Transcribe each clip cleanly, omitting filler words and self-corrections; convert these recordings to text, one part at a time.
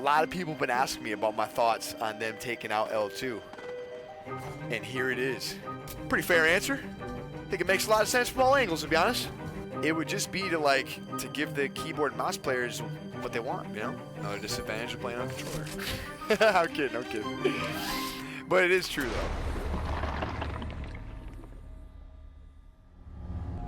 A lot of people have been asking me about my thoughts on them taking out L2. And here it is. Pretty fair answer. I think it makes a lot of sense from all angles, to be honest. It would just be to give the keyboard and mouse players what they want, you know? No disadvantage of playing on controller. I'm kidding. But it is true, though.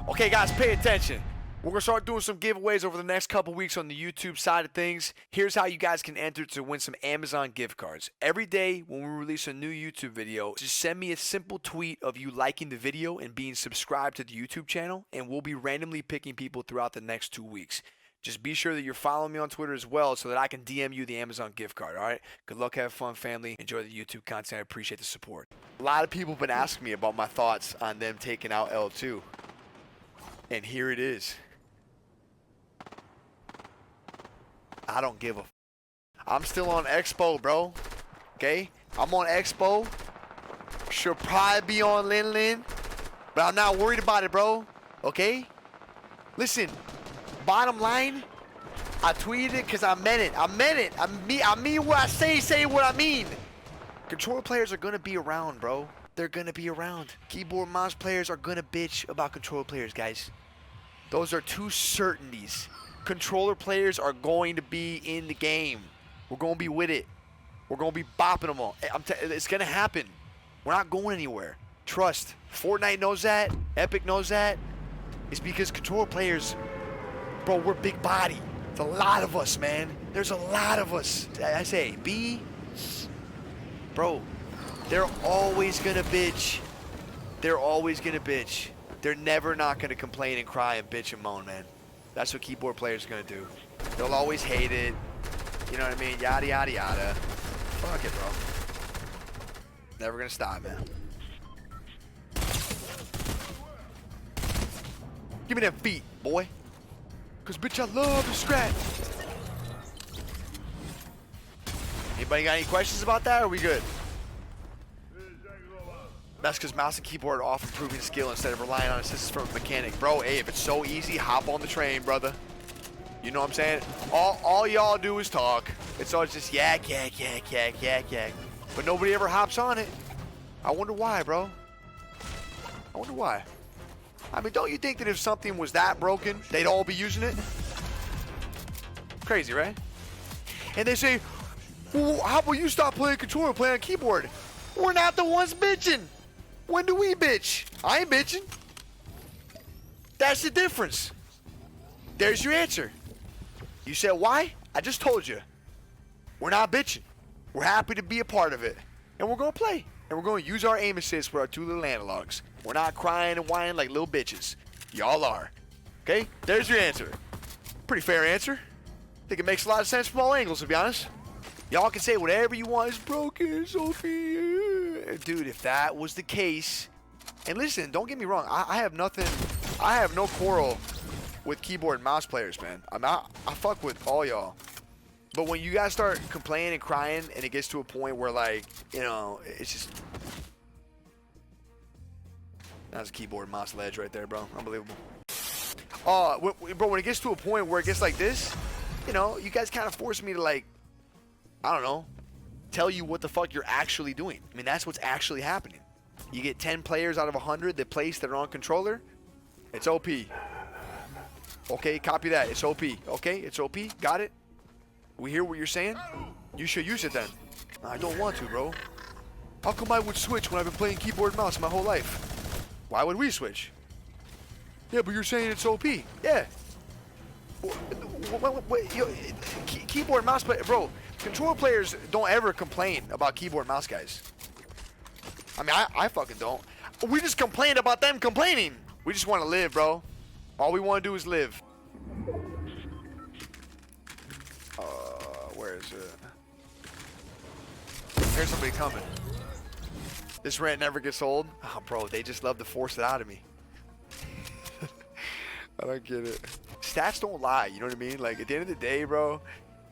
Okay, guys, pay attention. We're going to start doing some giveaways over the next couple weeks on the YouTube side of things. Here's how you guys can enter to win some Amazon gift cards. Every day when we release a new YouTube video, just send me a simple tweet of you liking the video and being subscribed to the YouTube channel, and we'll be randomly picking people throughout the next 2 weeks. Just be sure that you're following me on Twitter as well so that I can DM you the Amazon gift card, all right? Good luck, have fun, family. Enjoy the YouTube content. I appreciate the support. A lot of people have been asking me about my thoughts on them taking out L2. And here it is. I don't give a f. I'm still on Expo, bro. Okay? I'm on Expo. Should probably be on Lin, but I'm not worried about it, bro. Okay? Listen, bottom line, I tweeted it because I meant it. I mean what I say what I mean. Controller players are going to be around, bro. They're going to be around. Keyboard mouse players are going to bitch about controller players, guys. Those are two certainties. Controller players are going to be in the game. We're going to be with it. We're going to be bopping them all. It's going to happen. We're not going anywhere. Trust. Fortnite knows that. Epic knows that. It's because controller players, bro, we're big body. It's a lot of us, man. There's a lot of us. I say, bro, they're always going to bitch. They're always going to bitch. They're never not going to complain and cry and bitch and moan, man. That's what keyboard players are going to do. They'll always hate it. You know what I mean? Yada, yada, yada. Fuck it, bro. Never going to stop, man. Give me them feet, boy. Because, bitch, I love to scratch. Anybody got any questions about that, or are we good? That's because mouse and keyboard are often proving skill instead of relying on assistance from a mechanic. Bro, hey, if it's so easy, hop on the train, brother. You know what I'm saying? All y'all do is talk. It's always just yak. But nobody ever hops on it. I wonder why, bro. I wonder why. I mean, don't you think that if something was that broken, they'd all be using it? Crazy, right? And they say, well, how about you stop playing controller, play on keyboard? We're not the ones bitching. When do we bitch? I ain't bitching. That's the difference. There's your answer. You said why? I just told you. We're not bitching. We're happy to be a part of it. And we're going to play. And we're going to use our aim assist with our 2 little analogs. We're not crying and whining like little bitches. Y'all are. Okay? There's your answer. Pretty fair answer. I think it makes a lot of sense from all angles, to be honest. Y'all can say whatever you want. It's broken, Sophie. Dude, if that was the case, and listen, don't get me wrong, I have no quarrel with keyboard and mouse players, man. I fuck with all y'all. But when you guys start complaining and crying, and it gets to a point where, like, you know, it's just... That's a keyboard and mouse ledge right there, bro. Unbelievable. Bro, when it gets to a point where it gets like this, you know, you guys kind of force me to, like, I don't know, tell you what the fuck you're actually doing. I mean, that's what's actually happening. You get 10 players out of 100 that place that are on controller. It's OP. Okay, copy that. It's OP. Okay, it's OP. Got it? We hear what you're saying? You should use it then. I don't want to, bro. How come I would switch when I've been playing keyboard and mouse my whole life? Why would we switch? Yeah, but you're saying it's OP. Yeah. Keyboard and mouse play, bro. Controller players don't ever complain about keyboard and mouse guys. I mean, I fucking don't. We just complain about them complaining. We just want to live, bro. All we want to do is live. Where is it? Here's somebody coming. This rant never gets old. Oh, bro, they just love to force it out of me. I don't get it. Stats don't lie, you know what I mean? Like, at the end of the day, bro,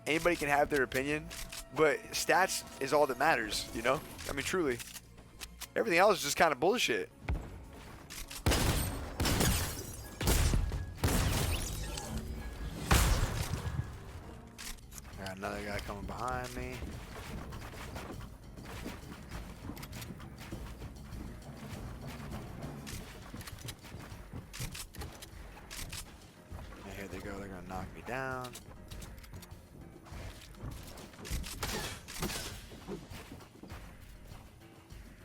anybody can have their opinion, but stats is all that matters, you know? I mean, truly. Everything else is just kind of bullshit. Another guy coming behind me. And here they go. They're gonna knock me down.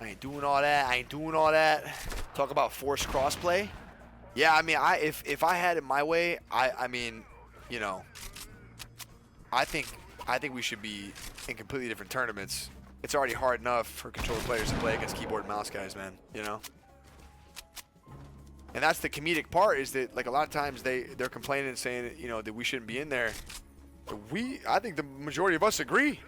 I ain't doing all that. I ain't doing all that. Talk about forced crossplay. Yeah, I mean, if I had it my way, I mean, you know, I think we should be in completely different tournaments. It's already hard enough for controller players to play against keyboard and mouse guys, man. You know. And that's the comedic part, is that like a lot of times they're complaining and saying, you know, that we shouldn't be in there. I think the majority of us agree.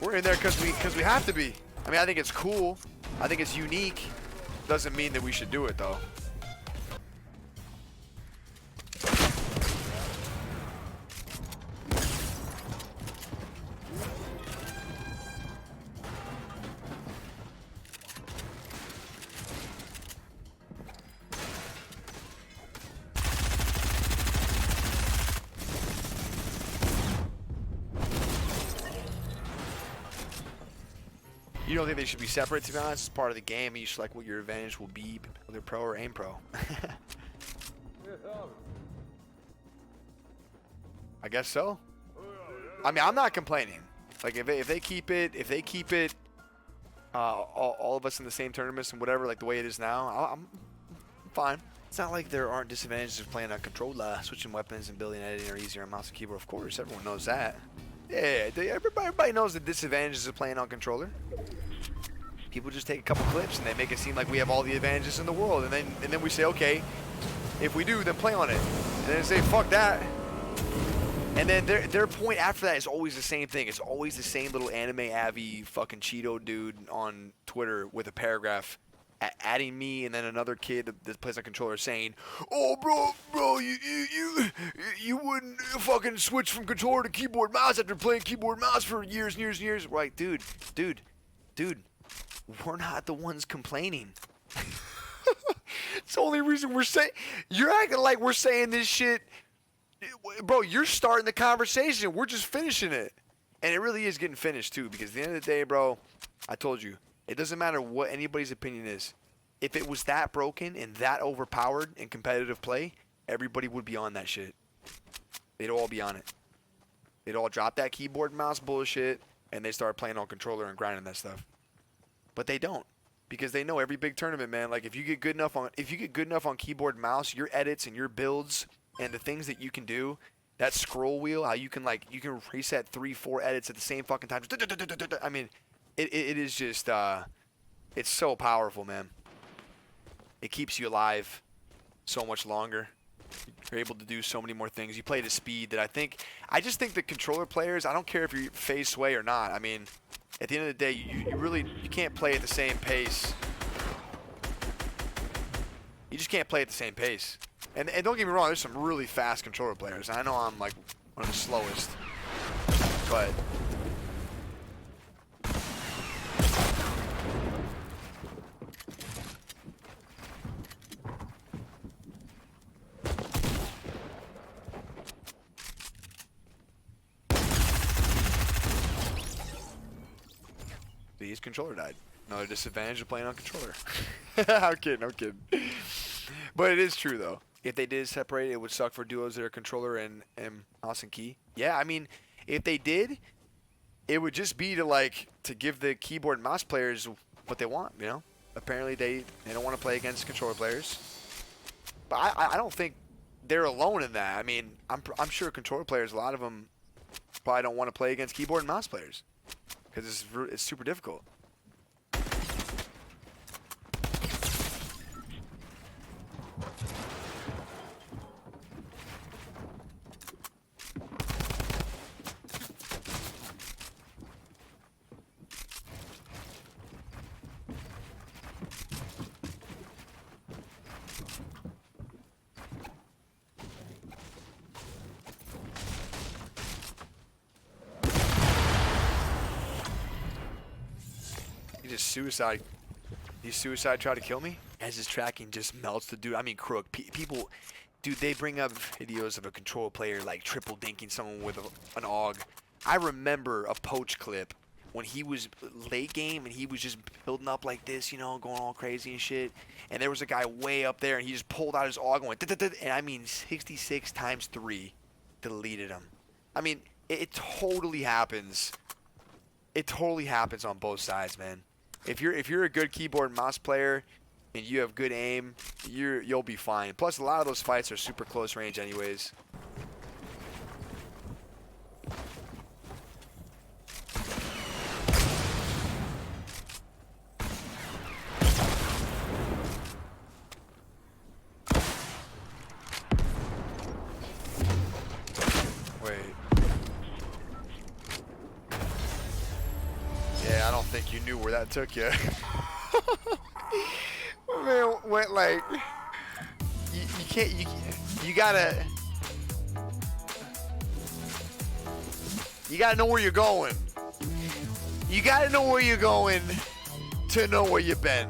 We're in there because we have to be. I mean, I think it's cool. I think it's unique. Doesn't mean that we should do it though. You don't think they should be separate, to be honest? It's part of the game. You should like what your advantage will be, whether pro or aim pro. I guess so. I mean, I'm not complaining. Like if they keep it, all of us in the same tournaments and whatever, like the way it is now, I'm fine. It's not like there aren't disadvantages of playing on controller. Switching weapons and building editing are easier on mouse and keyboard. Of course, everyone knows that. Yeah, everybody knows the disadvantages of playing on controller. People just take a couple clips and they make it seem like we have all the advantages in the world, and then we say, okay, if we do, then play on it. And then they say, fuck that. And then their point after that is always the same thing. It's always the same little anime avy fucking Cheeto dude on Twitter with a paragraph adding me and then another kid that plays a controller saying, oh bro, you wouldn't fucking switch from controller to keyboard mouse after playing keyboard mouse for years and years and years. Right, dude, we're not the ones complaining. It's the only reason we're saying. You're acting like we're saying this shit. Bro, you're starting the conversation. We're just finishing it. And it really is getting finished too, because at the end of the day, bro, I told you, it doesn't matter what anybody's opinion is. If it was that broken and that overpowered in competitive play, everybody would be on that shit. They'd all be on it. They'd all drop that keyboard and mouse bullshit and they start playing on controller and grinding that stuff. But they don't, because they know every big tournament, man, like if you get good enough on keyboard and mouse, your edits and your builds and the things that you can do, that scroll wheel, how you can reset 3-4 edits at the same fucking time. I mean, it is just it's so powerful, man. It keeps you alive so much longer. You're able to do so many more things. You play at a speed that I just think the controller players, I don't care if you phase sway or not. I mean, at the end of the day, you can't play at the same pace. You just can't play at the same pace. And don't get me wrong, there's some really fast controller players. I know I'm like one of the slowest, but his controller died. Another disadvantage of playing on controller. I'm kidding. But it is true though. If they did separate, it would suck for duos that are controller and mouse and key. Yeah, I mean, if they did, it would just be to give the keyboard and mouse players what they want, you know? Apparently they don't want to play against controller players. But I don't think they're alone in that. I mean, I'm sure controller players, a lot of them probably don't want to play against keyboard and mouse players because it's super difficult. Suicide. He suicide tried to kill me as his tracking just melts the dude. I mean, Crook. People, dude, they bring up videos of a control player like triple dinking someone with an AUG I remember a poach clip when he was late game and he was just building up like this, you know, going all crazy and shit. And there was a guy way up there and he just pulled out his AUG and went, and I mean 66 times 3 deleted him. I mean, it totally happens. It totally happens on both sides, man. If you're a good keyboard and mouse player and you have good aim, you'll be fine. Plus, a lot of those fights are super close range anyways. I don't think you knew where that took you. Man, went like you can't you gotta know where you're going. You gotta know where you're going to know where you've been.